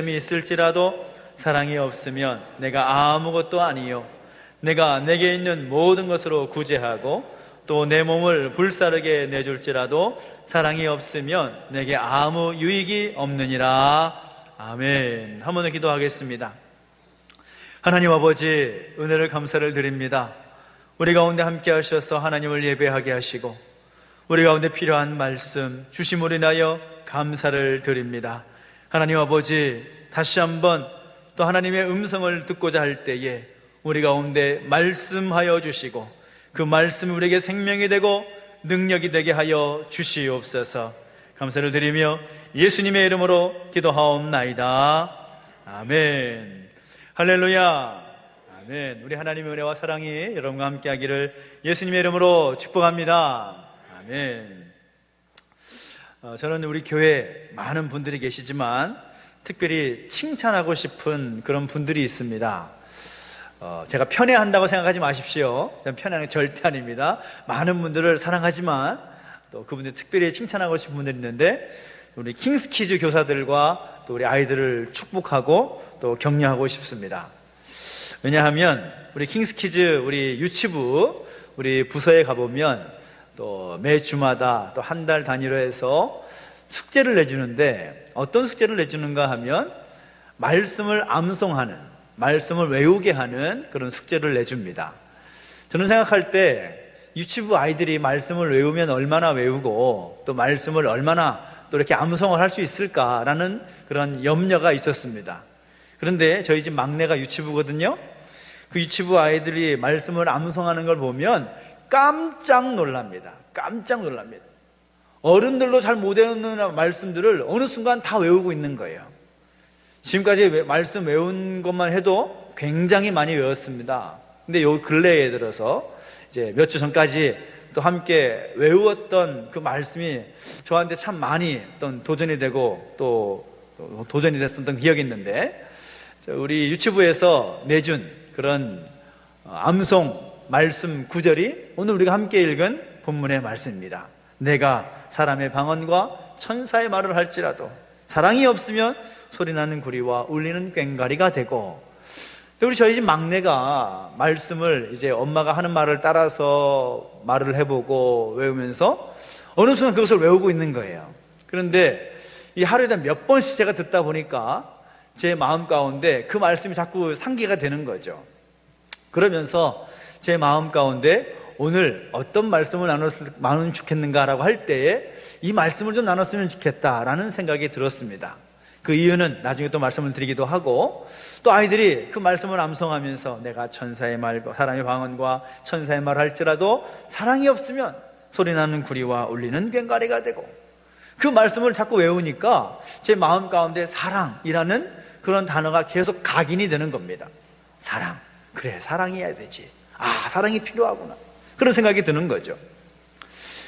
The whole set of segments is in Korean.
이 있을지라도 사랑이 없으면 내가 아무것도 아니요 내가 내게 있는 모든 것으로 구제하고 또 내 몸을 불사르게 내줄지라도 사랑이 없으면 내게 아무 유익이 없느니라. 아멘. 한 번 더 기도하겠습니다. 하나님 아버지, 은혜를 감사를 드립니다. 우리 가운데 함께 하셔서 하나님을 예배하게 하시고 우리 가운데 필요한 말씀 주심으로 인하여 감사를 드립니다. 하나님 아버지, 다시 한번 또 하나님의 음성을 듣고자 할 때에 우리 가운데 말씀하여 주시고 그 말씀이 우리에게 생명이 되고 능력이 되게 하여 주시옵소서. 감사를 드리며 예수님의 이름으로 기도하옵나이다. 아멘. 할렐루야. 아멘. 우리 하나님의 은혜와 사랑이 여러분과 함께 하기를 예수님의 이름으로 축복합니다. 아멘. 저는 우리 교회에 많은 분들이 계시지만 특별히 칭찬하고 싶은 그런 분들이 있습니다. 제가 편애한다고 생각하지 마십시오. 편애하는 게 절대 아닙니다. 많은 분들을 사랑하지만 또 그분들 특별히 칭찬하고 싶은 분들이 있는데 우리 킹스키즈 교사들과 또 우리 아이들을 축복하고 또 격려하고 싶습니다. 왜냐하면 우리 킹스키즈 우리 유치부 우리 부서에 가보면 또 매 주마다 또 한 달 단위로 해서 숙제를 내주는데 어떤 숙제를 내주는가 하면 말씀을 암송하는, 말씀을 외우게 하는 그런 숙제를 내줍니다. 저는 생각할 때 유치부 아이들이 말씀을 외우면 얼마나 외우고 또 말씀을 얼마나 또 이렇게 암송을 할 수 있을까라는 그런 염려가 있었습니다. 그런데 저희 집 막내가 유치부거든요. 그 유치부 아이들이 말씀을 암송하는 걸 보면 깜짝 놀랍니다. 깜짝 놀랍니다. 어른들도 잘 못 외우는 말씀들을 어느 순간 다 외우고 있는 거예요. 지금까지 말씀 외운 것만 해도 굉장히 많이 외웠습니다. 근데 요 근래에 들어서 이제 몇 주 전까지 또 함께 외웠던 그 말씀이 저한테 참 많이 어떤 도전이 되고 또 도전이 됐었던 기억이 있는데, 우리 유치부에서 내준 그런 암송 말씀 구절이 오늘 우리가 함께 읽은 본문의 말씀입니다. 내가 사람의 방언과 천사의 말을 할지라도 사랑이 없으면 소리나는 구리와 울리는 꽹과리가 되고. 우리 저희 집 막내가 말씀을 이제 엄마가 하는 말을 따라서 말을 해보고 외우면서 어느 순간 그것을 외우고 있는 거예요. 그런데 이 하루에 몇 번씩 제가 듣다 보니까 제 마음 가운데 그 말씀이 자꾸 상기가 되는 거죠. 그러면서 제 마음 가운데 오늘 어떤 말씀을 나누면 좋겠는가라고 할 때에 이 말씀을 좀 나눴으면 좋겠다라는 생각이 들었습니다. 그 이유는 나중에 또 말씀을 드리기도 하고, 또 아이들이 그 말씀을 암송하면서 내가 천사의 말과 사람의 방언과 천사의 말을 할지라도 사랑이 없으면 소리나는 구리와 울리는 꽹과리가 되고, 그 말씀을 자꾸 외우니까 제 마음 가운데 사랑이라는 그런 단어가 계속 각인이 되는 겁니다. 사랑, 그래 사랑해야 되지, 아 사랑이 필요하구나, 그런 생각이 드는 거죠.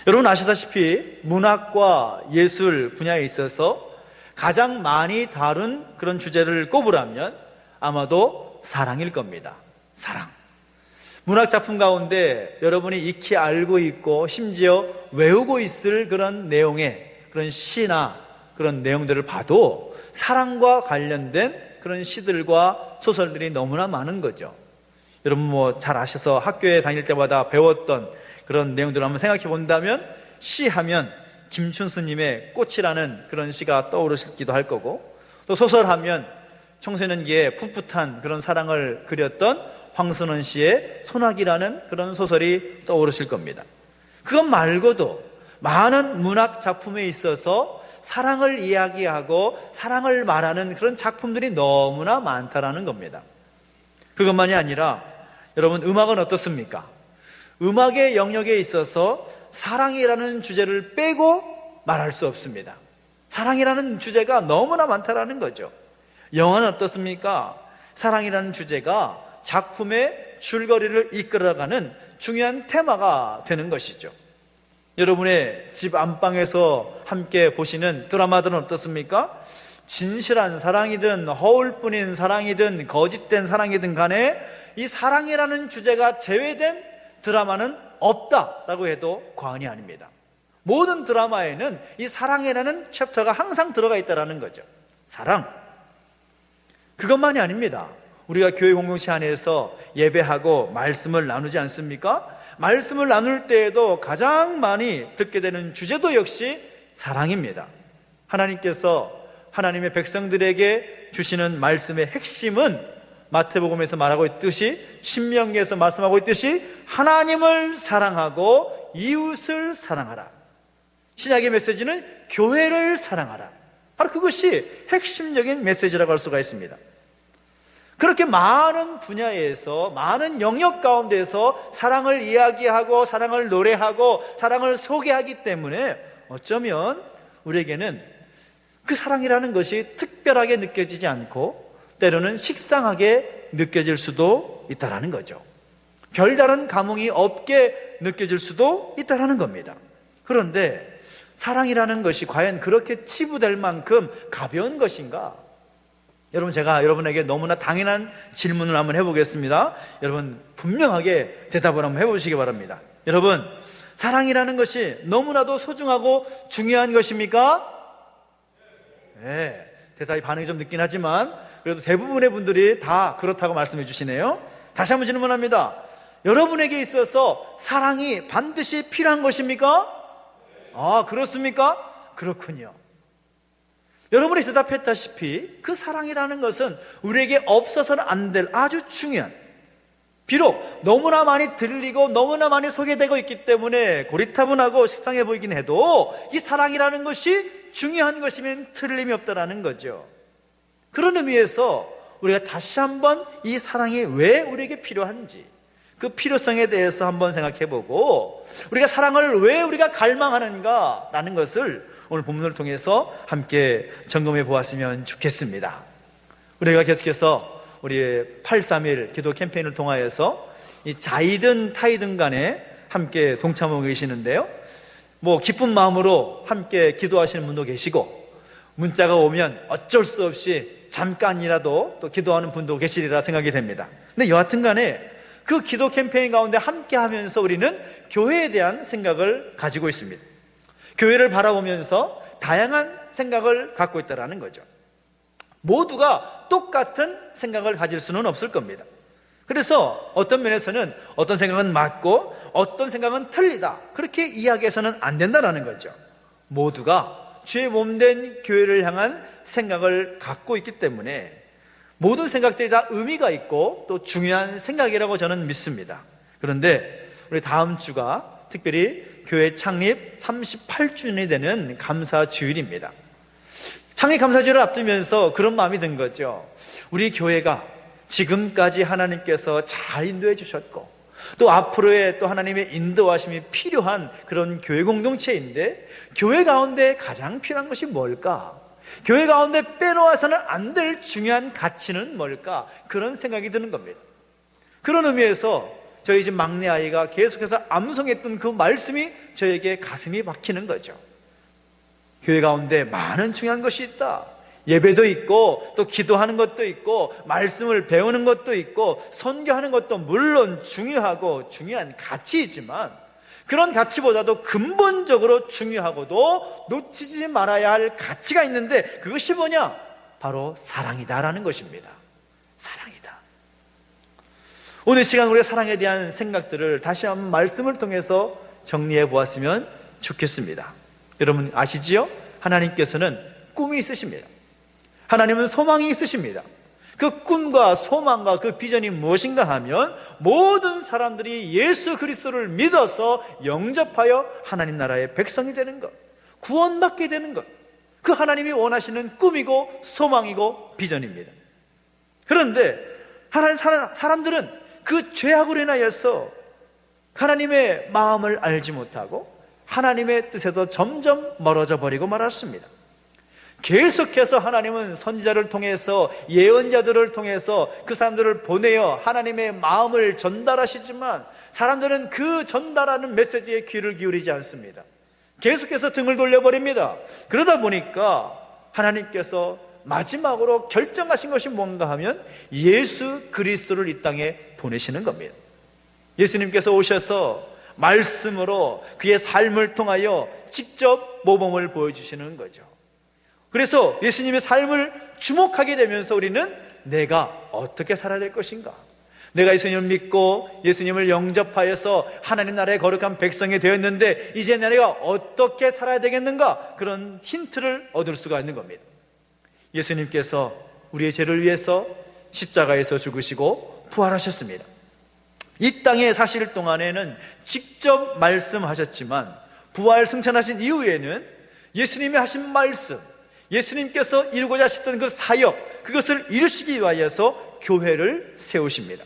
여러분 아시다시피 문학과 예술 분야에 있어서 가장 많이 다룬 그런 주제를 꼽으라면 아마도 사랑일 겁니다. 사랑. 문학 작품 가운데 여러분이 익히 알고 있고 심지어 외우고 있을 그런 내용의 그런 시나 그런 내용들을 봐도 사랑과 관련된 그런 시들과 소설들이 너무나 많은 거죠. 여러분 뭐 잘 아셔서 학교에 다닐 때마다 배웠던 그런 내용들을 한번 생각해 본다면, 시하면 김춘수님의 꽃이라는 그런 시가 떠오르시기도 할 거고, 또 소설하면 청소년기에 풋풋한 그런 사랑을 그렸던 황선원 씨의 소나기라는 그런 소설이 떠오르실 겁니다. 그것 말고도 많은 문학 작품에 있어서 사랑을 이야기하고 사랑을 말하는 그런 작품들이 너무나 많다라는 겁니다. 그것만이 아니라 여러분 음악은 어떻습니까? 음악의 영역에 있어서 사랑이라는 주제를 빼고 말할 수 없습니다. 사랑이라는 주제가 너무나 많다라는 거죠. 영화는 어떻습니까? 사랑이라는 주제가 작품의 줄거리를 이끌어가는 중요한 테마가 되는 것이죠. 여러분의 집 안방에서 함께 보시는 드라마들은 어떻습니까? 진실한 사랑이든 허울뿐인 사랑이든 거짓된 사랑이든 간에 이 사랑이라는 주제가 제외된 드라마는 없다라고 해도 과언이 아닙니다. 모든 드라마에는 이 사랑이라는 챕터가 항상 들어가 있다는 거죠. 사랑. 그것만이 아닙니다. 우리가 교회 공동체 안에서 예배하고 말씀을 나누지 않습니까? 말씀을 나눌 때에도 가장 많이 듣게 되는 주제도 역시 사랑입니다. 하나님께서 하나님의 백성들에게 주시는 말씀의 핵심은 마태복음에서 말하고 있듯이, 신명기에서 말씀하고 있듯이 하나님을 사랑하고 이웃을 사랑하라. 신약의 메시지는 교회를 사랑하라. 바로 그것이 핵심적인 메시지라고 할 수가 있습니다. 그렇게 많은 분야에서, 많은 영역 가운데서 사랑을 이야기하고 사랑을 노래하고 사랑을 소개하기 때문에 어쩌면 우리에게는 그 사랑이라는 것이 특별하게 느껴지지 않고 때로는 식상하게 느껴질 수도 있다는 거죠. 별다른 감흥이 없게 느껴질 수도 있다는 겁니다. 그런데 사랑이라는 것이 과연 그렇게 치부될 만큼 가벼운 것인가? 여러분, 제가 여러분에게 너무나 당연한 질문을 한번 해보겠습니다. 여러분 분명하게 대답을 한번 해보시기 바랍니다. 여러분, 사랑이라는 것이 너무나도 소중하고 중요한 것입니까? 네, 대답이 반응이 좀 늦긴 하지만 그래도 대부분의 분들이 다 그렇다고 말씀해 주시네요. 다시 한번 질문합니다. 여러분에게 있어서 사랑이 반드시 필요한 것입니까? 아, 그렇습니까? 그렇군요. 여러분이 대답했다시피 그 사랑이라는 것은 우리에게 없어서는 안 될 아주 중요한, 비록 너무나 많이 들리고 너무나 많이 소개되고 있기 때문에 고리타분하고 식상해 보이긴 해도 이 사랑이라는 것이 중요한 것이면 틀림이 없다라는 거죠. 그런 의미에서 우리가 다시 한번 이 사랑이 왜 우리에게 필요한지, 그 필요성에 대해서 한번 생각해보고 우리가 사랑을 왜 우리가 갈망하는가라는 것을 오늘 본문을 통해서 함께 점검해 보았으면 좋겠습니다. 우리가 계속해서 우리 831 기도 캠페인을 통하여서 이 자이든 타이든 간에 함께 동참하고 계시는데요, 기쁜 마음으로 함께 기도하시는 분도 계시고 문자가 오면 어쩔 수 없이 잠깐이라도 또 기도하는 분도 계시리라 생각이 됩니다. 근데 여하튼 간에 그 기도 캠페인 가운데 함께 하면서 우리는 교회에 대한 생각을 가지고 있습니다. 교회를 바라보면서 다양한 생각을 갖고 있다는 거죠. 모두가 똑같은 생각을 가질 수는 없을 겁니다. 그래서 어떤 면에서는 어떤 생각은 맞고 어떤 생각은 틀리다, 그렇게 이야기해서는 안 된다는 거죠. 모두가 주의 몸된 교회를 향한 생각을 갖고 있기 때문에 모든 생각들이 다 의미가 있고 또 중요한 생각이라고 저는 믿습니다. 그런데 우리 다음 주가 특별히 교회 창립 38주년이 되는 감사주일입니다. 창립 감사주일을 앞두면서 그런 마음이 든 거죠. 우리 교회가 지금까지 하나님께서 잘 인도해 주셨고 또 앞으로의 또 하나님의 인도하심이 필요한 그런 교회 공동체인데, 교회 가운데 가장 필요한 것이 뭘까? 교회 가운데 빼놓아서는 안 될 중요한 가치는 뭘까? 그런 생각이 드는 겁니다. 그런 의미에서 저희 집 막내 아이가 계속해서 암송했던 그 말씀이 저에게 가슴이 박히는 거죠. 교회 가운데 많은 중요한 것이 있다. 예배도 있고 또 기도하는 것도 있고 말씀을 배우는 것도 있고 선교하는 것도 물론 중요하고 중요한 가치이지만 그런 가치보다도 근본적으로 중요하고도 놓치지 말아야 할 가치가 있는데 그것이 뭐냐? 바로 사랑이다라는 것입니다. 사랑이다. 오늘 시간 우리가 사랑에 대한 생각들을 다시 한번 말씀을 통해서 정리해 보았으면 좋겠습니다. 여러분 아시지요? 하나님께서는 꿈이 있으십니다. 하나님은 소망이 있으십니다. 그 꿈과 소망과 그 비전이 무엇인가 하면 모든 사람들이 예수 그리스도를 믿어서 영접하여 하나님 나라의 백성이 되는 것, 구원받게 되는 것, 그 하나님이 원하시는 꿈이고 소망이고 비전입니다. 그런데 하나님 사람들은 그 죄악으로 인하여서 하나님의 마음을 알지 못하고 하나님의 뜻에서 점점 멀어져 버리고 말았습니다. 계속해서 하나님은 선지자를 통해서 예언자들을 통해서 그 사람들을 보내어 하나님의 마음을 전달하시지만 사람들은 그 전달하는 메시지에 귀를 기울이지 않습니다. 계속해서 등을 돌려버립니다. 그러다 보니까 하나님께서 마지막으로 결정하신 것이 뭔가 하면 예수 그리스도를 이 땅에 보내시는 겁니다. 예수님께서 오셔서 말씀으로 그의 삶을 통하여 직접 모범을 보여주시는 거죠. 그래서 예수님의 삶을 주목하게 되면서 우리는 내가 어떻게 살아야 될 것인가? 내가 예수님을 믿고 예수님을 영접하여서 하나님 나라의 거룩한 백성이 되었는데 이제 내가 어떻게 살아야 되겠는가? 그런 힌트를 얻을 수가 있는 겁니다. 예수님께서 우리의 죄를 위해서 십자가에서 죽으시고 부활하셨습니다. 이 땅에 사실 동안에는 직접 말씀하셨지만 부활 승천하신 이후에는 예수님이 하신 말씀, 예수님께서 이루고자 하셨던 그 사역, 그것을 이루시기 위하여서 교회를 세우십니다.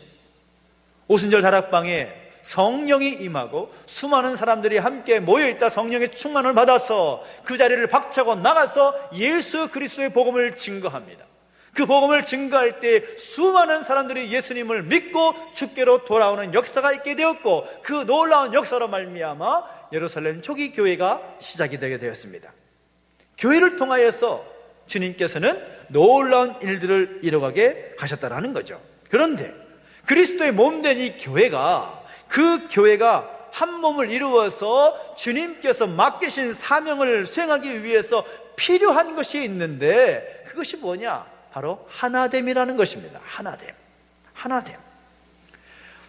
오순절 다락방에 성령이 임하고 수많은 사람들이 함께 모여있다 성령의 충만을 받아서 그 자리를 박차고 나가서 예수 그리스도의 복음을 증거합니다. 그 복음을 증거할 때 수많은 사람들이 예수님을 믿고 주께로 돌아오는 역사가 있게 되었고, 그 놀라운 역사로 말미암아 예루살렘 초기 교회가 시작이 되게 되었습니다. 교회를 통하여서 주님께서는 놀라운 일들을 이뤄가게 하셨다라는 거죠. 그런데 그리스도의 몸된 이 교회가, 그 교회가 한 몸을 이루어서 주님께서 맡기신 사명을 수행하기 위해서 필요한 것이 있는데, 그것이 뭐냐? 바로 하나됨이라는 것입니다. 하나됨.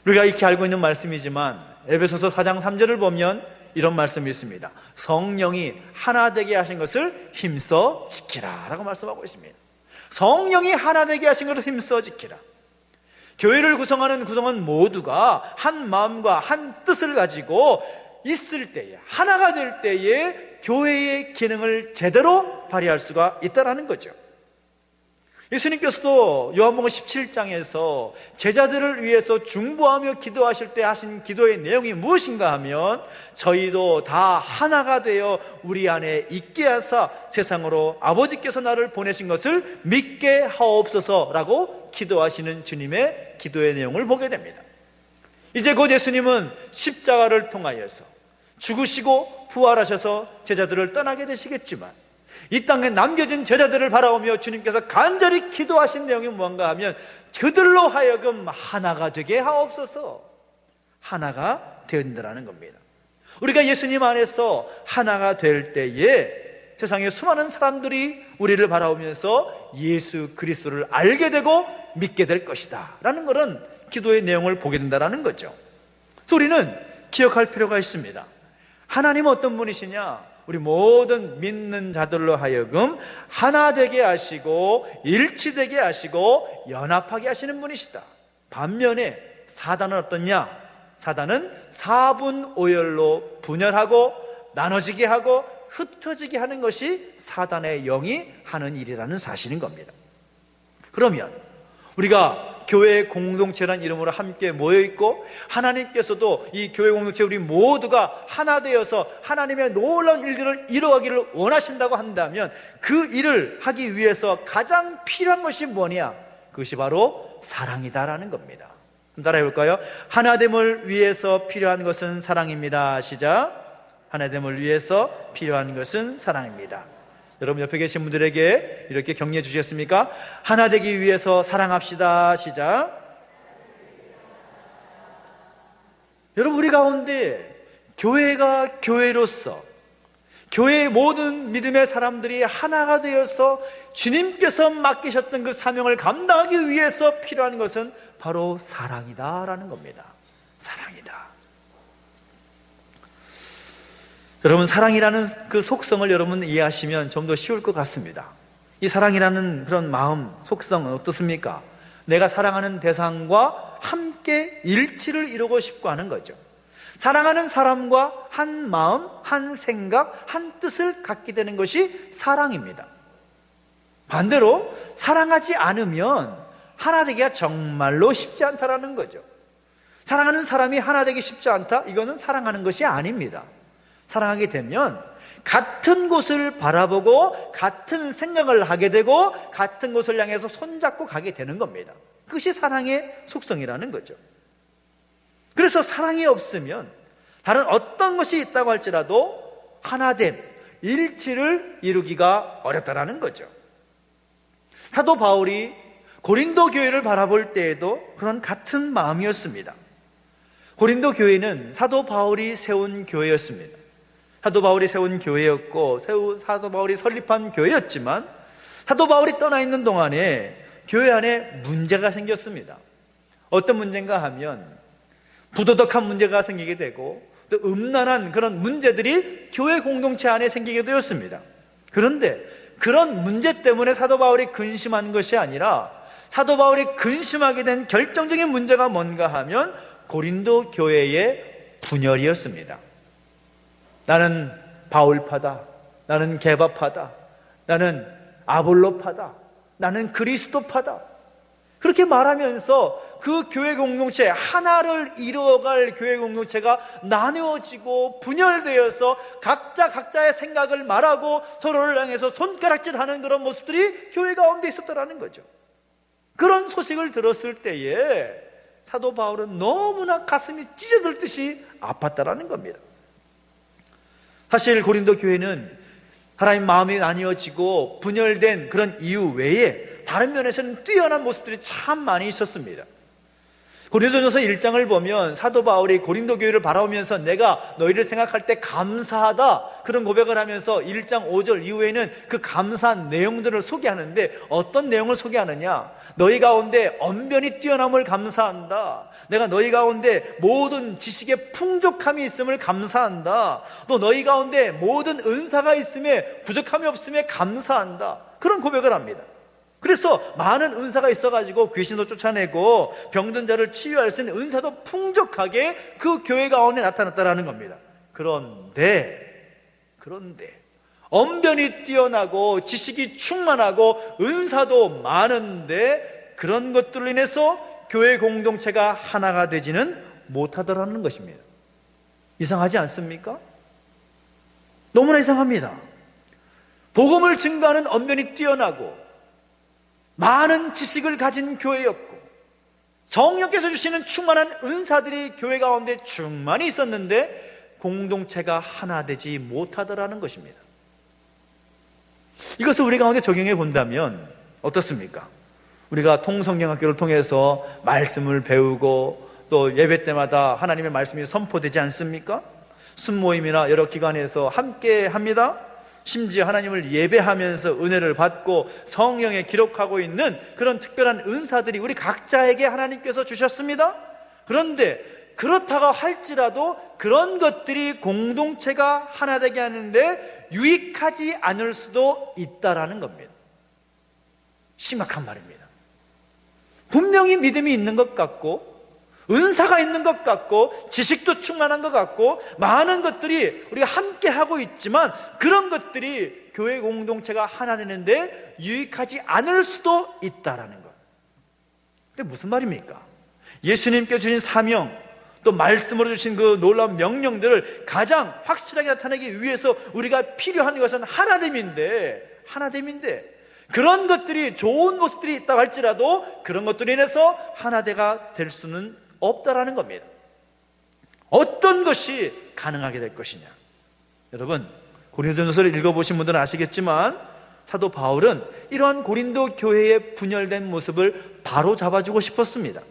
우리가 익히 알고 있는 말씀이지만 에베소서 4장 3절을 보면 이런 말씀이 있습니다. 성령이 하나 되게 하신 것을 힘써 지키라 라고 말씀하고 있습니다. 성령이 하나 되게 하신 것을 힘써 지키라. 교회를 구성하는 구성원 모두가 한 마음과 한 뜻을 가지고 있을 때에, 하나가 될 때에 교회의 기능을 제대로 발휘할 수가 있다는 거죠. 예수님께서도 요한복음 17장에서 제자들을 위해서 중보하며 기도하실 때 하신 기도의 내용이 무엇인가 하면, 저희도 다 하나가 되어 우리 안에 있게 하사 세상으로 아버지께서 나를 보내신 것을 믿게 하옵소서라고 기도하시는 주님의 기도의 내용을 보게 됩니다. 이제 곧 예수님은 십자가를 통하여서 죽으시고 부활하셔서 제자들을 떠나게 되시겠지만, 이 땅에 남겨진 제자들을 바라보며 주님께서 간절히 기도하신 내용이 무엇인가 하면, 그들로 하여금 하나가 되게 하옵소서, 하나가 되어진다는 겁니다. 우리가 예수님 안에서 하나가 될 때에 세상에 수많은 사람들이 우리를 바라보면서 예수 그리스도를 알게 되고 믿게 될 것이다 라는 그런 기도의 내용을 보게 된다는 거죠. 그래서 우리는 기억할 필요가 있습니다. 하나님은 어떤 분이시냐? 우리 모든 믿는 자들로 하여금 하나 되게 하시고 일치되게 하시고 연합하게 하시는 분이시다. 반면에 사단은 어떻냐? 사단은 사분오열로 분열하고 나눠지게 하고 흩어지게 하는 것이 사단의 영이 하는 일이라는 사실인 겁니다. 그러면 우리가 교회 공동체라는 이름으로 함께 모여있고, 하나님께서도 이 교회 공동체 우리 모두가 하나 되어서 하나님의 놀라운 일들을 이루어가기를 원하신다고 한다면, 그 일을 하기 위해서 가장 필요한 것이 뭐냐? 그것이 바로 사랑이다라는 겁니다. 따라해 볼까요? 하나됨을 위해서 필요한 것은 사랑입니다. 시작. 하나됨을 위해서 필요한 것은 사랑입니다. 여러분 옆에 계신 분들에게 이렇게 격려해 주시겠습니까? 하나 되기 위해서 사랑합시다. 시작. 여러분, 우리 가운데 교회가 교회로서, 교회의 모든 믿음의 사람들이 하나가 되어서 주님께서 맡기셨던 그 사명을 감당하기 위해서 필요한 것은 바로 사랑이다라는 겁니다. 사랑이다. 여러분, 사랑이라는 그 속성을 여러분 이해하시면 좀 더 쉬울 것 같습니다. 이 사랑이라는 그런 마음, 속성은 어떻습니까? 내가 사랑하는 대상과 함께 일치를 이루고 싶고 하는 거죠. 사랑하는 사람과 한 마음, 한 생각, 한 뜻을 갖게 되는 것이 사랑입니다. 반대로 사랑하지 않으면 하나 되기가 정말로 쉽지 않다라는 거죠. 사랑하는 사람이 하나 되기 쉽지 않다? 이거는 사랑하는 것이 아닙니다. 사랑하게 되면 같은 곳을 바라보고 같은 생각을 하게 되고 같은 곳을 향해서 손잡고 가게 되는 겁니다. 그것이 사랑의 속성이라는 거죠. 그래서 사랑이 없으면 다른 어떤 것이 있다고 할지라도 하나됨, 일치를 이루기가 어렵다라는 거죠. 사도 바울이 고린도 교회를 바라볼 때에도 그런 같은 마음이었습니다. 고린도 교회는 사도 바울이 세운 교회였습니다. 사도 바울이 세운 교회였고 사도 바울이 설립한 교회였지만, 사도 바울이 떠나 있는 동안에 교회 안에 문제가 생겼습니다. 어떤 문제인가 하면 부도덕한 문제가 생기게 되고 또 음란한 그런 문제들이 교회 공동체 안에 생기게 되었습니다. 그런데 그런 문제 때문에 사도 바울이 근심한 것이 아니라 사도 바울이 근심하게 된 결정적인 문제가 뭔가 하면 고린도 교회의 분열이었습니다. 나는 바울파다, 나는 게바파다, 나는 아볼로파다, 나는 그리스도파다, 그렇게 말하면서 그 교회 공동체, 하나를 이루어갈 교회 공동체가 나누어지고 분열되어서 각자 각자의 생각을 말하고 서로를 향해서 손가락질하는 그런 모습들이 교회 가운데 있었다라는 거죠. 그런 소식을 들었을 때에 사도 바울은 너무나 가슴이 찢어질 듯이 아팠다라는 겁니다. 사실 고린도 교회는 하나님 마음이 나뉘어지고 분열된 그런 이유 외에 다른 면에서는 뛰어난 모습들이 참 많이 있었습니다. 고린도전서 1장을 보면 사도 바울이 고린도 교회를 바라보면서 내가 너희를 생각할 때 감사하다, 그런 고백을 하면서 1장 5절 이후에는 그 감사한 내용들을 소개하는데 어떤 내용을 소개하느냐? 너희 가운데 언변이 뛰어남을 감사한다, 내가 너희 가운데 모든 지식의 풍족함이 있음을 감사한다, 또 너희 가운데 모든 은사가 있음에 부족함이 없음에 감사한다, 그런 고백을 합니다. 그래서 많은 은사가 있어가지고 귀신도 쫓아내고 병든 자를 치유할 수 있는 은사도 풍족하게 그 교회 가운데 나타났다는 겁니다. 그런데 언변이 뛰어나고 지식이 충만하고 은사도 많은데 그런 것들로 인해서 교회 공동체가 하나가 되지는 못하더라는 것입니다. 이상하지 않습니까? 너무나 이상합니다. 복음을 증거하는 언변이 뛰어나고 많은 지식을 가진 교회였고 성령께서 주시는 충만한 은사들이 교회 가운데 충만히 있었는데 공동체가 하나 되지 못하더라는 것입니다. 이것을 우리 가운데 적용해 본다면 어떻습니까? 우리가 통성경학교를 통해서 말씀을 배우고 또 예배 때마다 하나님의 말씀이 선포되지 않습니까? 순모임이나 여러 기관에서 함께 합니다. 심지어 하나님을 예배하면서 은혜를 받고 성령에 기록하고 있는 그런 특별한 은사들이 우리 각자에게 하나님께서 주셨습니다. 그런데 그렇다고 할지라도 그런 것들이 공동체가 하나 되게 하는데 유익하지 않을 수도 있다라는 겁니다. 심각한 말입니다. 분명히 믿음이 있는 것 같고 은사가 있는 것 같고 지식도 충만한 것 같고 많은 것들이 우리가 함께 하고 있지만 그런 것들이 교회 공동체가 하나 되는데 유익하지 않을 수도 있다라는 것. 근데 무슨 말입니까? 예수님께 주신 사명, 또 말씀으로 주신 그 놀라운 명령들을 가장 확실하게 나타내기 위해서 우리가 필요한 것은 하나됨인데 그런 것들이 좋은 모습들이 있다고 할지라도 그런 것들로 인해서 하나되가 될 수는 없다라는 겁니다. 어떤 것이 가능하게 될 것이냐? 여러분, 고린도전서를 읽어보신 분들은 아시겠지만 사도 바울은 이러한 고린도 교회의 분열된 모습을 바로 잡아주고 싶었습니다.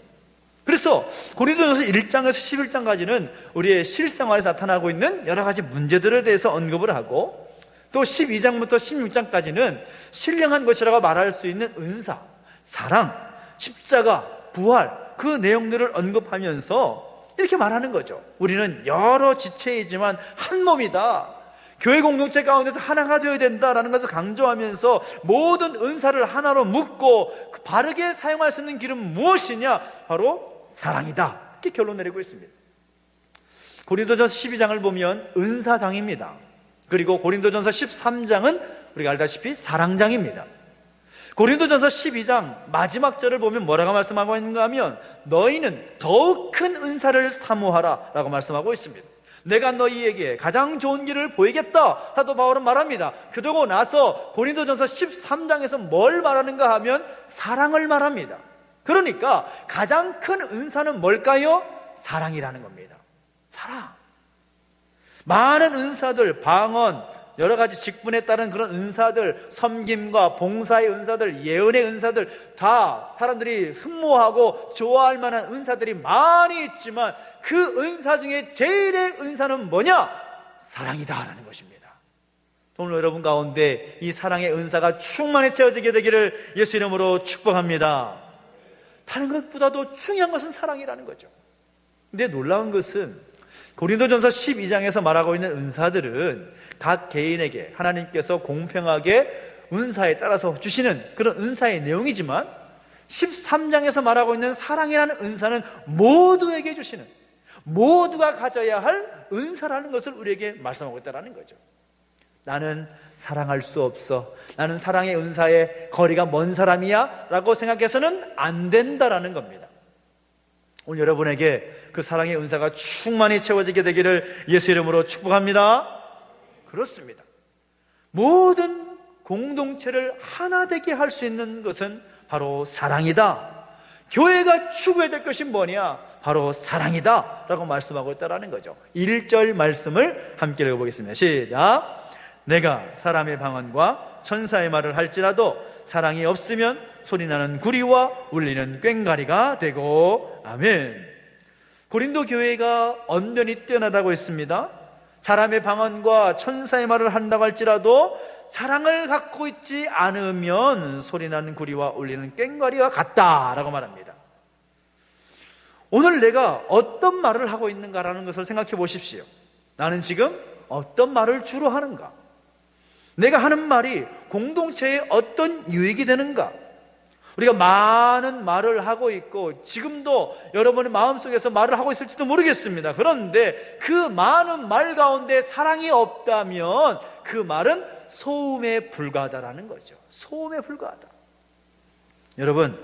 그래서 고린도전서 1장에서 11장까지는 우리의 실생활에서 나타나고 있는 여러 가지 문제들에 대해서 언급을 하고 또 12장부터 16장까지는 신령한 것이라고 말할 수 있는 은사, 사랑, 십자가, 부활, 그 내용들을 언급하면서 이렇게 말하는 거죠. 우리는 여러 지체이지만 한 몸이다, 교회 공동체 가운데서 하나가 되어야 된다라는 것을 강조하면서 모든 은사를 하나로 묶고 바르게 사용할 수 있는 길은 무엇이냐? 바로 사랑이다, 이렇게 결론 내리고 있습니다. 고린도전서 12장을 보면 은사장입니다. 그리고 고린도전서 13장은 우리가 알다시피 사랑장입니다. 고린도전서 12장 마지막 절을 보면 뭐라고 말씀하고 있는가 하면 너희는 더욱 큰 은사를 사모하라 라고 말씀하고 있습니다. 내가 너희에게 가장 좋은 길을 보이겠다, 사도 바울은 말합니다. 그러고 나서 고린도전서 13장에서 뭘 말하는가 하면 사랑을 말합니다. 그러니까 가장 큰 은사는 뭘까요? 사랑이라는 겁니다. 사랑. 많은 은사들, 방언, 여러 가지 직분에 따른 그런 은사들, 섬김과 봉사의 은사들, 예언의 은사들, 다 사람들이 흠모하고 좋아할 만한 은사들이 많이 있지만 그 은사 중에 제일의 은사는 뭐냐? 사랑이다라는 것입니다. 오늘 여러분 가운데 이 사랑의 은사가 충만히 채워지게 되기를 예수 이름으로 축복합니다. 다른 것보다도 중요한 것은 사랑이라는 거죠. 근데 놀라운 것은 고린도전서 12장에서 말하고 있는 은사들은 각 개인에게 하나님께서 공평하게 은사에 따라서 주시는 그런 은사의 내용이지만 13장에서 말하고 있는 사랑이라는 은사는 모두에게 주시는, 모두가 가져야 할 은사라는 것을 우리에게 말씀하고 있다는 거죠. 나는 사랑할 수 없어, 나는 사랑의 은사에 거리가 먼 사람이야 라고 생각해서는 안 된다라는 겁니다. 오늘 여러분에게 그 사랑의 은사가 충만히 채워지게 되기를 예수 이름으로 축복합니다. 그렇습니다. 모든 공동체를 하나 되게 할 수 있는 것은 바로 사랑이다. 교회가 추구해야 될 것이 뭐냐? 바로 사랑이다 라고 말씀하고 있다는 거죠. 1절 말씀을 함께 읽어보겠습니다. 시작. 내가 사람의 방언과 천사의 말을 할지라도 사랑이 없으면 소리나는 구리와 울리는 꽹과리가 되고. 아멘. 고린도 교회가 언변이 뛰어나다고 했습니다. 사람의 방언과 천사의 말을 한다고 할지라도 사랑을 갖고 있지 않으면 소리나는 구리와 울리는 꽹과리와 같다라고 말합니다. 오늘 내가 어떤 말을 하고 있는가라는 것을 생각해 보십시오. 나는 지금 어떤 말을 주로 하는가? 내가 하는 말이 공동체에 어떤 유익이 되는가? 우리가 많은 말을 하고 있고 지금도 여러분의 마음속에서 말을 하고 있을지도 모르겠습니다. 그런데 그 많은 말 가운데 사랑이 없다면 그 말은 소음에 불과하다라는 거죠. 소음에 불과하다. 여러분,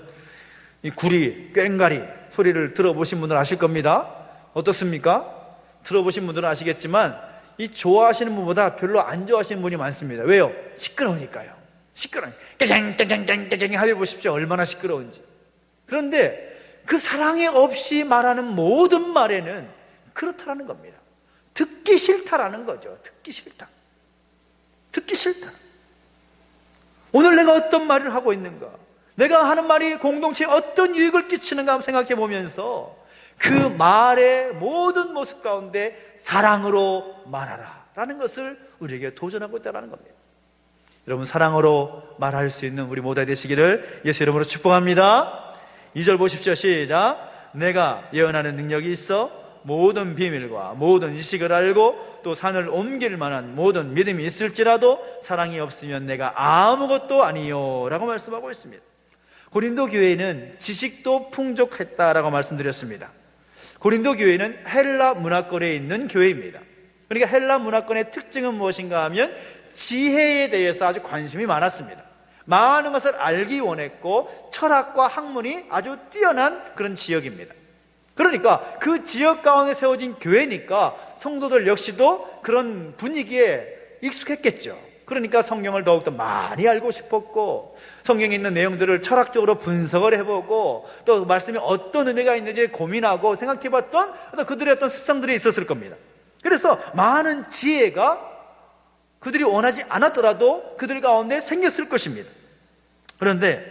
이 구리, 꽹과리 소리를 들어보신 분들 아실 겁니다. 어떻습니까? 들어보신 분들은 아시겠지만 이 좋아하시는 분보다 별로 안 좋아하시는 분이 많습니다. 왜요? 시끄러우니까요. 시끄러워요. 깨갱깨갱깨갱 하여 보십시오. 얼마나 시끄러운지. 그런데 그 사랑이 없이 말하는 모든 말에는 그렇다라는 겁니다. 듣기 싫다라는 거죠. 듣기 싫다. 듣기 싫다. 오늘 내가 어떤 말을 하고 있는가? 내가 하는 말이 공동체에 어떤 유익을 끼치는가 한번 생각해 보면서 그 말의 모든 모습 가운데 사랑으로 말하라 라는 것을 우리에게 도전하고 있다는 겁니다. 여러분, 사랑으로 말할 수 있는 우리 모두가 되시기를 예수 이름으로 축복합니다. 2절 보십시오. 시작. 내가 예언하는 능력이 있어 모든 비밀과 모든 지식을 알고 또 산을 옮길 만한 모든 믿음이 있을지라도 사랑이 없으면 내가 아무것도 아니요 라고 말씀하고 있습니다. 고린도 교회는 지식도 풍족했다라고 말씀드렸습니다. 고린도 교회는 헬라 문화권에 있는 교회입니다. 그러니까 헬라 문화권의 특징은 무엇인가 하면 지혜에 대해서 아주 관심이 많았습니다. 많은 것을 알기 원했고 철학과 학문이 아주 뛰어난 그런 지역입니다. 그러니까 그 지역 가운데 세워진 교회니까 성도들 역시도 그런 분위기에 익숙했겠죠. 그러니까 성경을 더욱더 많이 알고 싶었고 성경에 있는 내용들을 철학적으로 분석을 해보고 또 말씀이 어떤 의미가 있는지 고민하고 생각해봤던 그들의 어떤 습성들이 있었을 겁니다. 그래서 많은 지혜가 그들이 원하지 않았더라도 그들 가운데 생겼을 것입니다. 그런데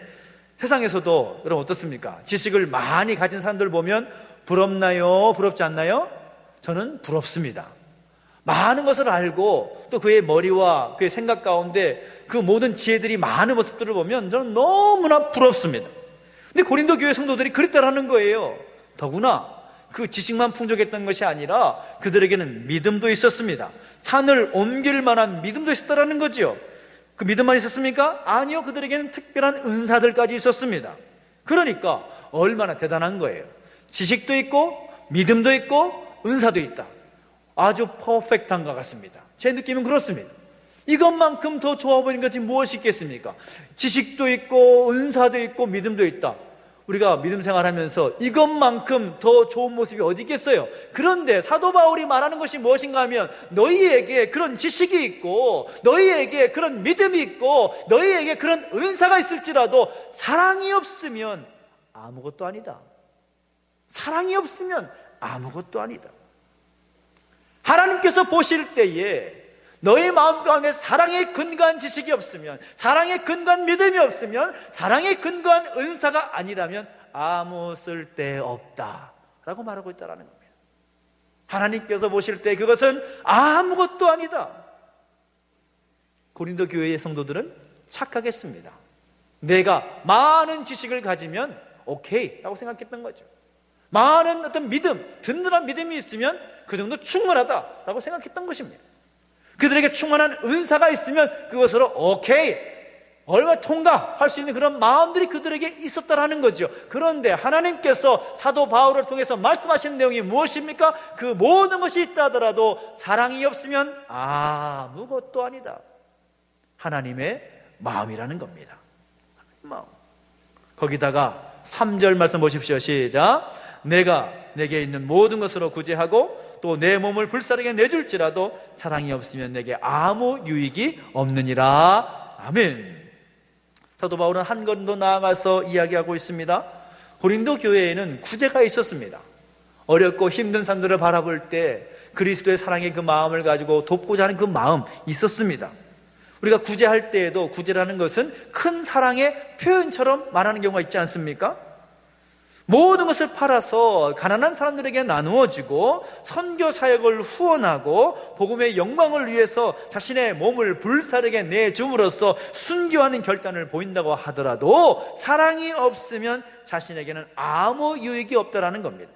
세상에서도 여러분 어떻습니까? 지식을 많이 가진 사람들 보면 부럽나요? 부럽지 않나요? 저는 부럽습니다. 많은 것을 알고 또 그의 머리와 그의 생각 가운데 그 모든 지혜들이 많은 모습들을 보면 저는 너무나 부럽습니다. 근데 고린도 교회 성도들이 그랬다라는 거예요. 더구나 그 지식만 풍족했던 것이 아니라 그들에게는 믿음도 있었습니다. 산을 옮길 만한 믿음도 있었다라는 거죠. 그 믿음만 있었습니까? 아니요. 그들에게는 특별한 은사들까지 있었습니다. 그러니까 얼마나 대단한 거예요. 지식도 있고 믿음도 있고 은사도 있다. 아주 퍼펙트한 것 같습니다. 제 느낌은 그렇습니다. 이것만큼 더 좋아 보이는 것이 무엇이 있겠습니까? 지식도 있고 은사도 있고 믿음도 있다. 우리가 믿음 생활하면서 이것만큼 더 좋은 모습이 어디 있겠어요? 그런데 사도 바울이 말하는 것이 무엇인가 하면 너희에게 그런 지식이 있고 너희에게 그런 믿음이 있고 너희에게 그런 은사가 있을지라도 사랑이 없으면 아무것도 아니다. 사랑이 없으면 아무것도 아니다. 하나님께서 보실 때에 너의 마음 가운데 사랑에 근거한 지식이 없으면, 사랑에 근거한 믿음이 없으면, 사랑에 근거한 은사가 아니라면 아무 쓸데없다 라고 말하고 있다는 겁니다. 하나님께서 보실 때 그것은 아무것도 아니다. 고린도 교회의 성도들은 착각했습니다. 내가 많은 지식을 가지면 오케이 라고 생각했던 거죠. 많은 어떤 믿음, 든든한 믿음이 있으면 그 정도 충분하다라고 생각했던 것입니다. 그들에게 충만한 은사가 있으면 그것으로 오케이, 얼마 통과할 수 있는 그런 마음들이 그들에게 있었다라는 거죠. 그런데 하나님께서 사도 바울을 통해서 말씀하신 내용이 무엇입니까? 그 모든 것이 있다 하더라도 사랑이 없으면 아무것도 아니다. 하나님의 마음이라는 겁니다. 마음. 거기다가 3절 말씀 보십시오. 시작. 내가 내게 있는 모든 것으로 구제하고 또 내 몸을 불사르게 내줄지라도 사랑이 없으면 내게 아무 유익이 없느니라. 아멘. 사도 바울은 한 걸음 더 나아가서 이야기하고 있습니다. 고린도 교회에는 구제가 있었습니다. 어렵고 힘든 사람들을 바라볼 때 그리스도의 사랑의 그 마음을 가지고 돕고자 하는 그 마음 있었습니다. 우리가 구제할 때에도 구제라는 것은 큰 사랑의 표현처럼 말하는 경우가 있지 않습니까? 모든 것을 팔아서 가난한 사람들에게 나누어 주고 선교 사역을 후원하고 복음의 영광을 위해서 자신의 몸을 불사르게 내줌으로써 순교하는 결단을 보인다고 하더라도 사랑이 없으면 자신에게는 아무 유익이 없다라는 겁니다.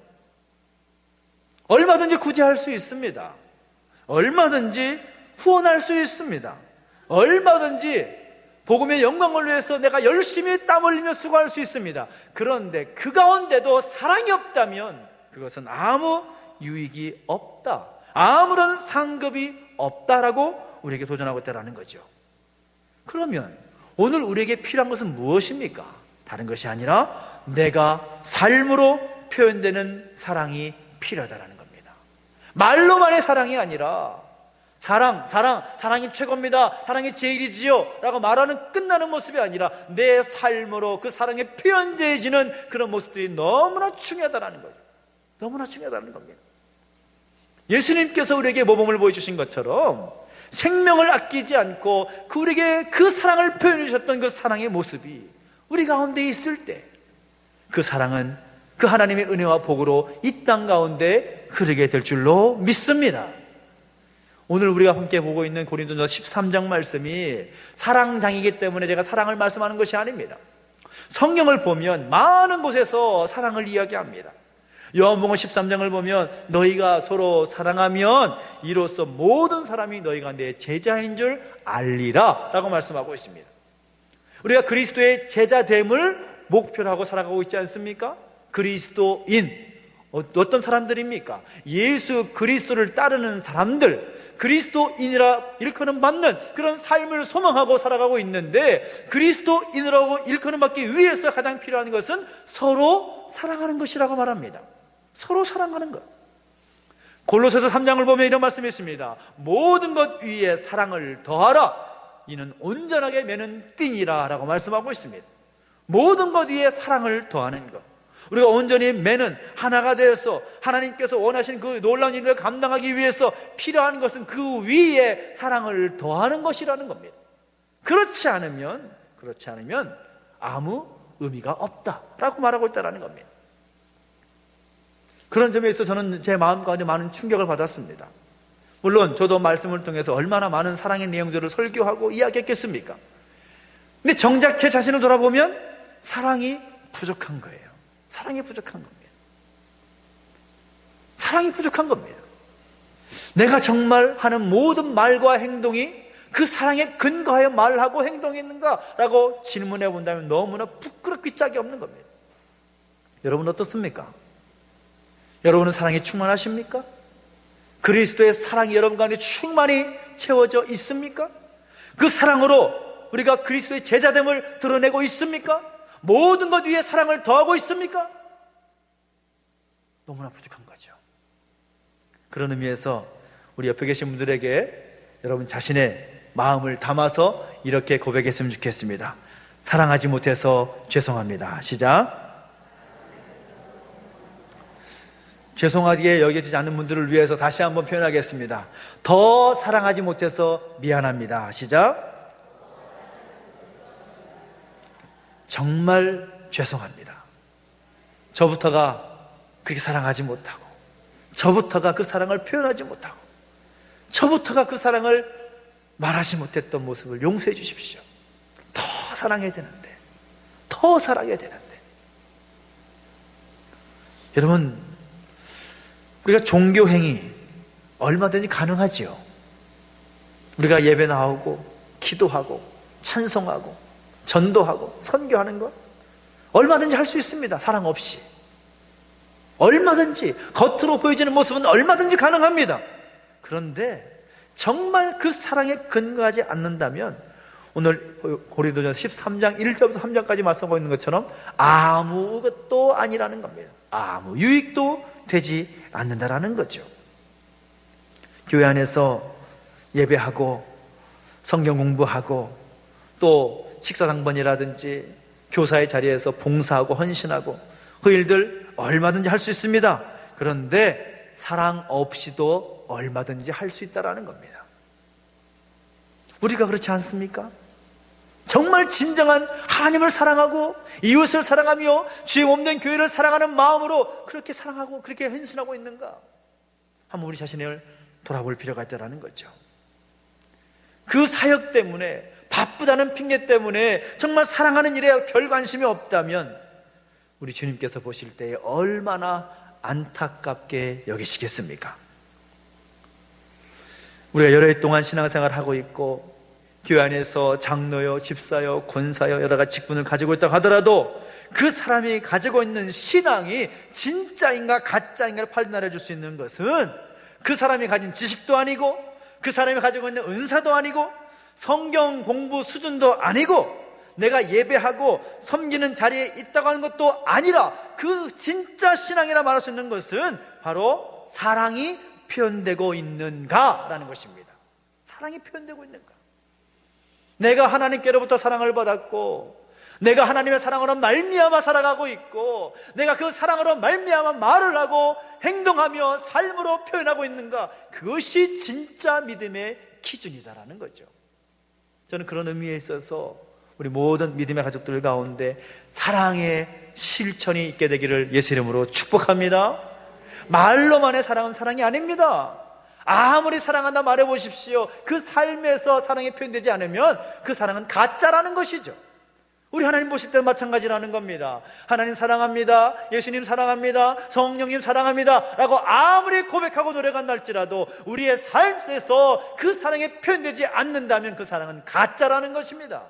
얼마든지 구제할 수 있습니다. 얼마든지 후원할 수 있습니다. 얼마든지 복음의 영광을 위해서 내가 열심히 땀 흘리며 수고할 수 있습니다. 그런데 그 가운데도 사랑이 없다면 그것은 아무 유익이 없다, 아무런 상급이 없다라고 우리에게 도전하고 있다는 거죠. 그러면 오늘 우리에게 필요한 것은 무엇입니까? 다른 것이 아니라 내가 삶으로 표현되는 사랑이 필요하다는 겁니다. 말로만의 사랑이 아니라 사랑이 최고입니다, 사랑이 제일이지요 라고 말하는 끝나는 모습이 아니라 내 삶으로 그 사랑이 표현되어지는 그런 모습들이 너무나 중요하다는 거예요. 너무나 중요하다는 겁니다. 예수님께서 우리에게 모범을 보여주신 것처럼 생명을 아끼지 않고 우리에게 그 사랑을 표현해 주셨던 그 사랑의 모습이 우리 가운데 있을 때 그 사랑은 그 하나님의 은혜와 복으로 이 땅 가운데 흐르게 될 줄로 믿습니다. 오늘 우리가 함께 보고 있는 고린도전서 13장 말씀이 사랑장이기 때문에 제가 사랑을 말씀하는 것이 아닙니다. 성경을 보면 많은 곳에서 사랑을 이야기합니다. 요한복음 13장을 보면 너희가 서로 사랑하면 이로써 모든 사람이 너희가 내 제자인 줄 알리라 라고 말씀하고 있습니다. 우리가 그리스도의 제자됨을 목표로 하고 살아가고 있지 않습니까? 그리스도인, 어떤 사람들입니까? 예수 그리스도를 따르는 사람들, 그리스도인이라 일컬음 받는 그런 삶을 소망하고 살아가고 있는데, 그리스도인이라고 일컬음 받기 위해서 가장 필요한 것은 서로 사랑하는 것이라고 말합니다. 서로 사랑하는 것. 골로새서 3장을 보면 이런 말씀이 있습니다. 모든 것 위에 사랑을 더하라, 이는 온전하게 매는 띠니라 라고 말씀하고 있습니다. 모든 것 위에 사랑을 더하는 것, 우리가 온전히 매는 하나가 되어서 하나님께서 원하신 그 놀라운 일을 감당하기 위해서 필요한 것은 그 위에 사랑을 더하는 것이라는 겁니다. 그렇지 않으면 아무 의미가 없다라고 말하고 있다는 겁니다. 그런 점에서 저는 제 마음 가운데 많은 충격을 받았습니다. 물론 저도 말씀을 통해서 얼마나 많은 사랑의 내용들을 설교하고 이야기했겠습니까? 근데 정작 제 자신을 돌아보면 사랑이 부족한 거예요. 사랑이 부족한 겁니다. 사랑이 부족한 겁니다. 내가 정말 하는 모든 말과 행동이 그 사랑에 근거하여 말하고 행동했는가라고 질문해 본다면 너무나 부끄럽기 짝이 없는 겁니다. 여러분 어떻습니까? 여러분은 사랑이 충만하십니까? 그리스도의 사랑이 여러분 가운데 충만히 채워져 있습니까? 그 사랑으로 우리가 그리스도의 제자됨을 드러내고 있습니까? 모든 것 위에 사랑을 더하고 있습니까? 너무나 부족한 거죠. 그런 의미에서 우리 옆에 계신 분들에게 여러분 자신의 마음을 담아서 이렇게 고백했으면 좋겠습니다. 사랑하지 못해서 죄송합니다. 시작. 죄송하게 여겨지지 않는 분들을 위해서 다시 한번 표현하겠습니다. 더 사랑하지 못해서 미안합니다. 시작. 정말 죄송합니다. 저부터가 그렇게 사랑하지 못하고, 저부터가 그 사랑을 표현하지 못하고, 저부터가 그 사랑을 말하지 못했던 모습을 용서해 주십시오. 더 사랑해야 되는데, 더 사랑해야 되는데. 여러분, 우리가 종교행위 얼마든지 가능하지요. 우리가 예배 나오고 기도하고 찬송하고 전도하고 선교하는 것 얼마든지 할 수 있습니다. 사랑 없이 얼마든지 겉으로 보여지는 모습은 얼마든지 가능합니다. 그런데 정말 그 사랑에 근거하지 않는다면 오늘 고린도전서 13장 1절부터 3장까지 말씀하고 있는 것처럼 아무것도 아니라는 겁니다. 아무 유익도 되지 않는다라는 거죠. 교회 안에서 예배하고 성경 공부하고 또 식사당번이라든지 교사의 자리에서 봉사하고 헌신하고 그 일들 얼마든지 할 수 있습니다. 그런데 사랑 없이도 얼마든지 할 수 있다는 겁니다. 우리가 그렇지 않습니까? 정말 진정한 하나님을 사랑하고 이웃을 사랑하며 죄 없는 교회를 사랑하는 마음으로 그렇게 사랑하고 그렇게 헌신하고 있는가? 한번 우리 자신을 돌아볼 필요가 있다는 거죠. 그 사역 때문에, 바쁘다는 핑계 때문에 정말 사랑하는 일에 별 관심이 없다면 우리 주님께서 보실 때에 얼마나 안타깝게 여기시겠습니까? 우리가 여러 해 동안 신앙생활을 하고 있고 교회 안에서 장로요, 집사요, 권사요 여러 가지 직분을 가지고 있다고 하더라도 그 사람이 가지고 있는 신앙이 진짜인가 가짜인가를 판단해 줄 수 있는 것은 그 사람이 가진 지식도 아니고 그 사람이 가지고 있는 은사도 아니고 성경 공부 수준도 아니고 내가 예배하고 섬기는 자리에 있다고 하는 것도 아니라 그 진짜 신앙이라 말할 수 있는 것은 바로 사랑이 표현되고 있는가라는 것입니다. 사랑이 표현되고 있는가? 내가 하나님께로부터 사랑을 받았고 내가 하나님의 사랑으로 말미암아 살아가고 있고 내가 그 사랑으로 말미암아 말을 하고 행동하며 삶으로 표현하고 있는가? 그것이 진짜 믿음의 기준이다라는 거죠. 저는 그런 의미에 있어서 우리 모든 믿음의 가족들 가운데 사랑의 실천이 있게 되기를 예수 이름으로 축복합니다. 말로만의 사랑은 사랑이 아닙니다. 아무리 사랑한다 말해보십시오. 그 삶에서 사랑이 표현되지 않으면 그 사랑은 가짜라는 것이죠. 우리 하나님 보실 때는 마찬가지라는 겁니다. 하나님 사랑합니다, 예수님 사랑합니다, 성령님 사랑합니다 라고 아무리 고백하고 노래가 날지라도 우리의 삶에서 그 사랑이 표현되지 않는다면 그 사랑은 가짜라는 것입니다.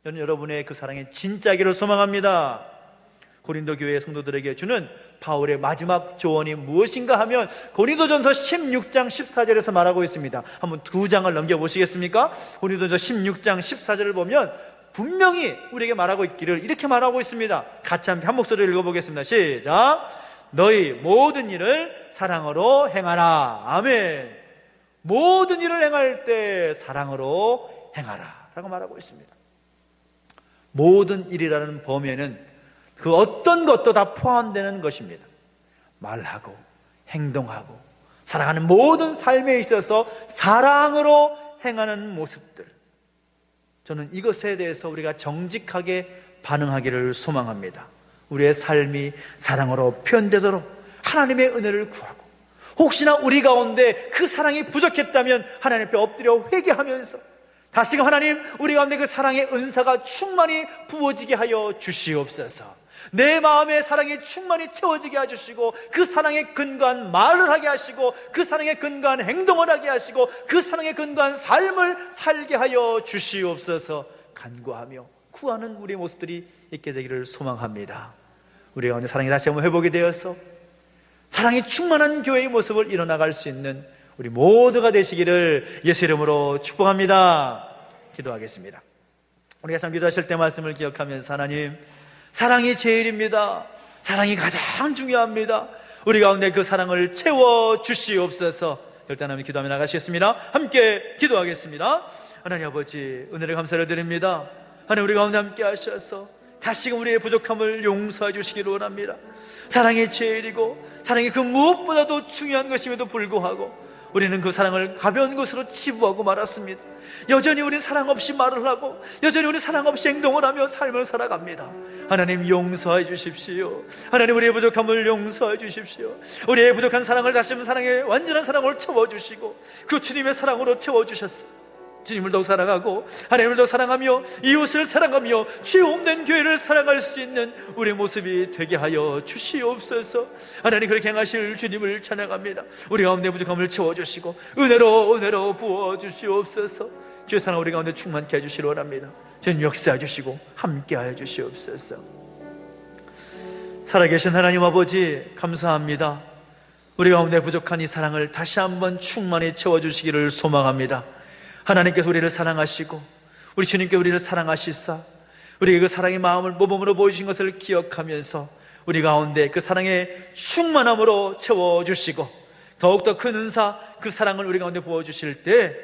저는 여러분의 그 사랑이 진짜기를 소망합니다. 고린도 교회 성도들에게 주는 바울의 마지막 조언이 무엇인가 하면 고린도전서 16장 14절에서 말하고 있습니다. 한번 두 장을 넘겨보시겠습니까? 고린도전서 16장 14절을 보면 분명히 우리에게 말하고 있기를 이렇게 말하고 있습니다. 같이 한 목소리를 읽어보겠습니다. 시작. 너희 모든 일을 사랑으로 행하라. 아멘. 모든 일을 행할 때 사랑으로 행하라 라고 말하고 있습니다. 모든 일이라는 범위에는 그 어떤 것도 다 포함되는 것입니다. 말하고 행동하고 살아가는 모든 삶에 있어서 사랑으로 행하는 모습들, 저는 이것에 대해서 우리가 정직하게 반응하기를 소망합니다. 우리의 삶이 사랑으로 표현되도록 하나님의 은혜를 구하고 혹시나 우리 가운데 그 사랑이 부족했다면 하나님 앞에 엎드려 회개하면서 다시금 하나님 우리 가운데 그 사랑의 은사가 충만히 부어지게 하여 주시옵소서. 내 마음의 사랑이 충만히 채워지게 해주시고 그 사랑에 근거한 말을 하게 하시고 그 사랑에 근거한 행동을 하게 하시고 그 사랑에 근거한 삶을 살게 하여 주시옵소서. 간구하며 구하는 우리의 모습들이 있게 되기를 소망합니다. 우리 가운데 사랑이 다시 한번 회복이 되어서 사랑이 충만한 교회의 모습을 이뤄나갈 수 있는 우리 모두가 되시기를 예수 이름으로 축복합니다. 기도하겠습니다. 우리가 참 기도하실 때 말씀을 기억하면서 하나님, 사랑이 제일입니다. 사랑이 가장 중요합니다. 우리 가운데 그 사랑을 채워 주시옵소서. 결단하며 기도하며 나가시겠습니다. 함께 기도하겠습니다. 하나님 아버지, 은혜를 감사를 드립니다. 하나님, 우리 가운데 함께 하셔서 다시금 우리의 부족함을 용서해 주시기를 원합니다. 사랑이 제일이고 사랑이 그 무엇보다도 중요한 것임에도 불구하고 우리는 그 사랑을 가벼운 것으로 치부하고 말았습니다. 여전히 우리 사랑 없이 말을 하고 여전히 우리 사랑 없이 행동을 하며 삶을 살아갑니다. 하나님, 용서해 주십시오. 하나님, 우리의 부족함을 용서해 주십시오. 우리의 부족한 사랑을 다시 한번 사랑의 완전한 사랑으로 채워주시고 그 주님의 사랑으로 채워주셨습니다. 주님을 더욱 사랑하고 하나님을 더욱 사랑하며 이웃을 사랑하며 죄 없는 교회를 사랑할 수 있는 우리의 모습이 되게 하여 주시옵소서. 하나님, 그렇게 행하실 주님을 찬양합니다. 우리 가운데 부족함을 채워주시고 은혜로 부어주시옵소서. 주의 사랑 우리 가운데 충만케 해주시기 원합니다. 주님 역사해 주시고 함께하여 주시옵소서. 살아계신 하나님 아버지, 감사합니다. 우리 가운데 부족한 이 사랑을 다시 한번 충만히 채워주시기를 소망합니다. 하나님께서 우리를 사랑하시고 우리 주님께 우리를 사랑하시사 우리에게 그 사랑의 마음을 모범으로 보여주신 것을 기억하면서 우리 가운데 그 사랑의 충만함으로 채워주시고 더욱더 큰 은사, 그 사랑을 우리 가운데 부어주실 때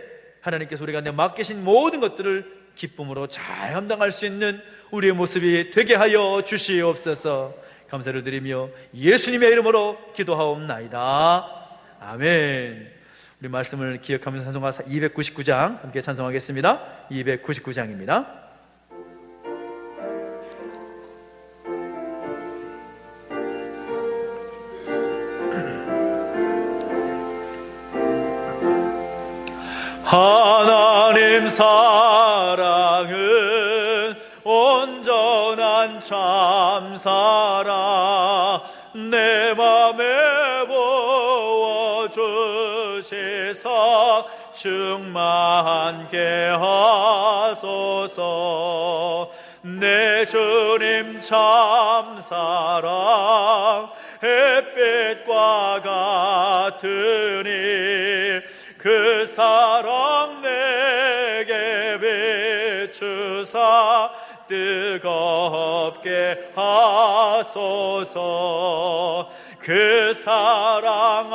하나님께서 우리 가운데 맡기신 모든 것들을 기쁨으로 잘 감당할 수 있는 우리의 모습이 되게 하여 주시옵소서. 감사를 드리며 예수님의 이름으로 기도하옵나이다. 아멘. 우리 말씀을 기억하면서 찬송가 299장 함께 찬송하겠습니다. 299장입니다. 하나님 사랑은 온전한 참사랑 내 맘에 부어주시사 충만케 하소서. 내 주님 참사랑 햇빛과 같으니 그 사랑 내게 비추사 뜨겁게 하소서. 그 사랑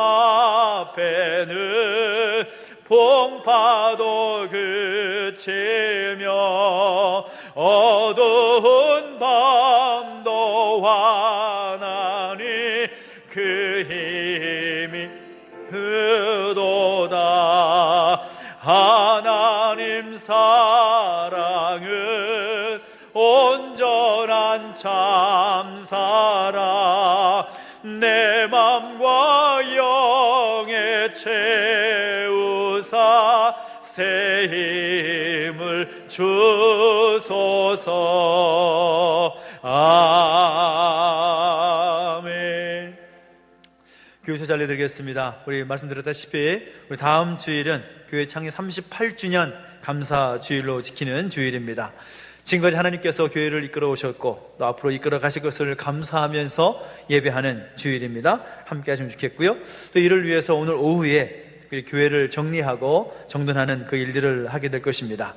앞에는 풍파도 그치며 어두운 밤도 환하니 그 힘이 그도다. 하나님 사랑은 온전한 참사랑 내 맘과 영에 채우사 새 힘을 주소서. 아멘. 교회 잘려 드리겠습니다. 우리 말씀드렸다시피 우리 다음 주일은 교회 창립 38주년 감사 주일로 지키는 주일입니다. 지금까지 하나님께서 교회를 이끌어 오셨고 또 앞으로 이끌어 가실 것을 감사하면서 예배하는 주일입니다. 함께 하시면 좋겠고요. 또 이를 위해서 오늘 오후에 교회를 정리하고 정돈하는 그 일들을 하게 될 것입니다.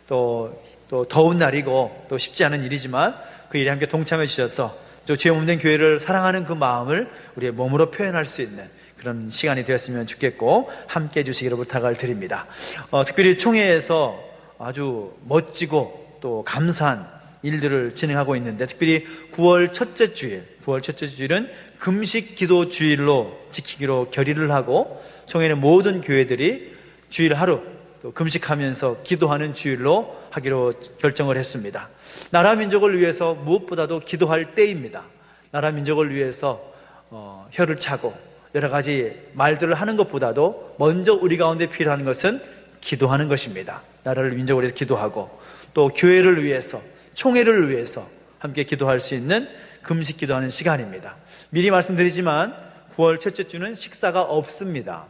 또 더운 날이고 또 쉽지 않은 일이지만 그 일에 함께 동참해 주셔서 또 죄 없는 교회를 사랑하는 그 마음을 우리의 몸으로 표현할 수 있는 그런 시간이 되었으면 좋겠고 함께 해주시기를 부탁을 드립니다. 특별히 총회에서 아주 멋지고 또 감사한 일들을 진행하고 있는데 특별히 9월 첫째 주일은 금식 기도 주일로 지키기로 결의를 하고 총회는 모든 교회들이 주일 하루 또 금식하면서 기도하는 주일로 하기로 결정을 했습니다. 나라 민족을 위해서 무엇보다도 기도할 때입니다. 나라 민족을 위해서 혀를 차고 여러 가지 말들을 하는 것보다도 먼저 우리 가운데 필요한 것은 기도하는 것입니다. 나라를 민족을 위해서 기도하고 또 교회를 위해서 총회를 위해서 함께 기도할 수 있는 금식 기도하는 시간입니다. 미리 말씀드리지만 9월 첫째 주는 식사가 없습니다.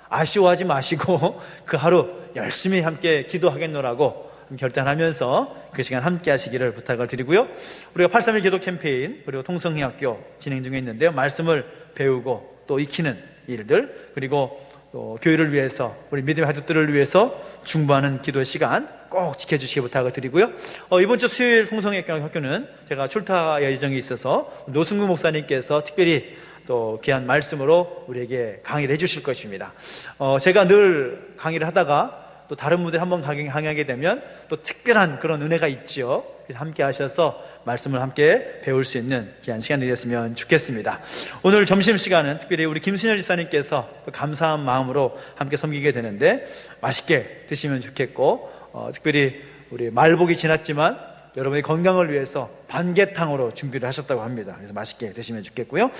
아쉬워하지 마시고 그 하루 열심히 함께 기도하겠노라고 결단하면서 그 시간 함께 하시기를 부탁을 드리고요. 우리가 831 기도 캠페인 그리고 통성회학교 진행 중에 있는데요. 말씀을 배우고 또 익히는 일들 그리고 또 교회를 위해서 우리 믿음의 가족들을 위해서 중보하는 기도 시간 꼭 지켜주시기 부탁을 드리고요. 이번 주 수요일 통성회학교는 제가 출타 예정이 있어서 노승구 목사님께서 특별히 또 귀한 말씀으로 우리에게 강의를 해주실 것입니다. 제가 늘 강의를 하다가 또 다른 분들이 한번 강의하게 되면 또 특별한 그런 은혜가 있지요. 그래서 함께 하셔서 말씀을 함께 배울 수 있는 귀한 시간이 되었으면 좋겠습니다. 오늘 점심시간은 특별히 우리 김순열 지사님께서 감사한 마음으로 함께 섬기게 되는데 맛있게 드시면 좋겠고 특별히 우리 말복이 지났지만 여러분의 건강을 위해서 반개탕으로 준비를 하셨다고 합니다. 그래서 맛있게 드시면 좋겠고요.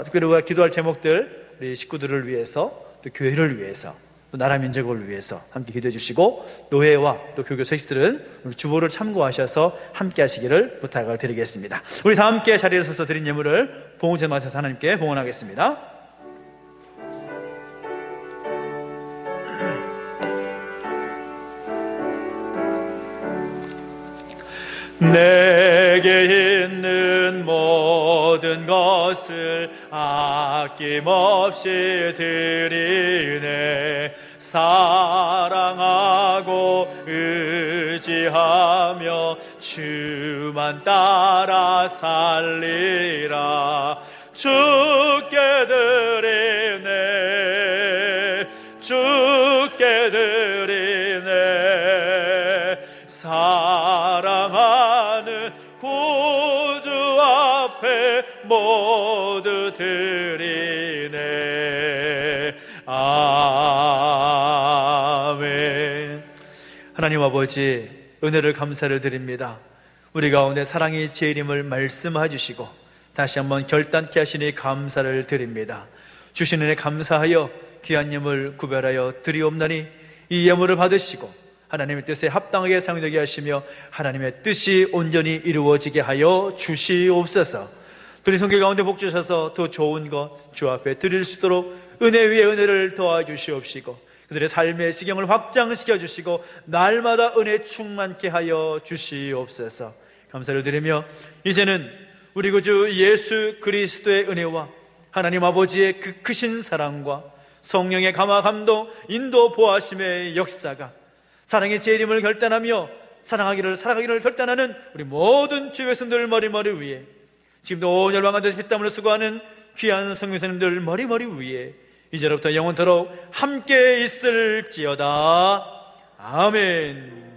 특별히 우리가 기도할 제목들 우리 식구들을 위해서 또 교회를 위해서 또 나라 민족을 위해서 함께 기도해 주시고, 노회와 또 교교 소식들은 우리 주보를 참고하셔서 함께 하시기를 부탁을 드리겠습니다. 우리 다 함께 자리에 서서 드린 예물을 봉헌제 마셔서 하나님께 봉헌하겠습니다. 내게 있는 모든 것을 아낌없이 드리네. 사랑하고 의지하며 주만 따라 살리라. 주께 드리네, 주께 드리네. 사랑하는 구주 앞에 모두 드리네. 아멘. 하나님 아버지, 은혜를 감사를 드립니다. 우리 가운데 사랑이 제일임을 말씀해 주시고 다시 한번 결단케 하시니 감사를 드립니다. 주신 은혜 감사하여 귀한 예물 구별하여 드리옵나니 이 예물을 받으시고 하나님의 뜻에 합당하게 사용되게 하시며 하나님의 뜻이 온전히 이루어지게 하여 주시옵소서. 우리 성교 가운데 복 주셔서 더 좋은 것 주 앞에 드릴 수 있도록 은혜 위에 은혜를 도와주시옵시고 그들의 삶의 지경을 확장시켜 주시고 날마다 은혜 충만케 하여 주시옵소서. 감사를 드리며 이제는 우리 구주 예수 그리스도의 은혜와 하나님 아버지의 그 크신 사랑과 성령의 감화 감동 인도 보하심의 역사가 사랑의 제일임을 결단하며 살아가기를 결단하는 우리 모든 주 백성들 머리머리 위에, 지금도 온 열방한 데서 피땀으로 수고하는 귀한 성교사님들 머리머리 위에 이제로부터 영원토록 함께 있을지어다. 아멘.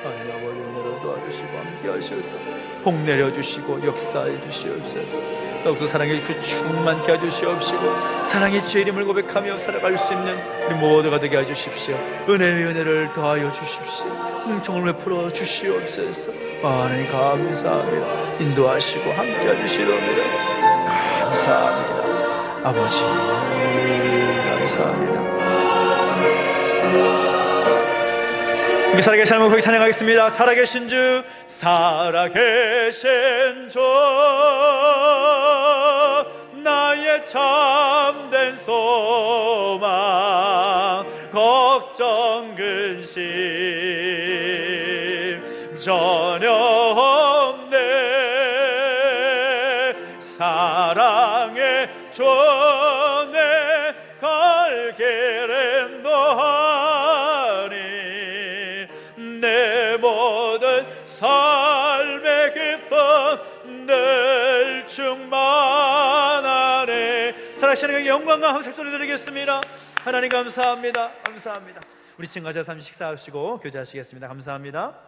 하나님 아버지 은혜로 도와주시고 함께 하셔서 복 내려주시고 역사해 주시옵소서. 더욱서 사랑의 그 충만케 해주시옵시고 사랑의 제일임을 고백하며 살아갈 수 있는 우리 모두가 되게 해주십시오. 은혜의 은혜를 더하여 주십시오. 은총을 베풀어 주시옵소서. 하나님 감사합니다. 인도하시고 함께 해주시옵니다. 감사합니다. 아버지 감사합니다. 우리 살아계신 삶을 거기 찬양하겠습니다. 살아계신 주, 살아계신 주, 나의 참된 소망, 걱정 근심 전혀 없네. 사랑의 주 내 갈 길은 너하니 내 모든 삶의 기쁨 늘 충만하네. 살아계시는 영광과 함께 소리 드리겠습니다. 하나님 감사합니다. 감사합니다. 우리 친구가 자 잠시 식사하시고 교제하시겠습니다. 감사합니다.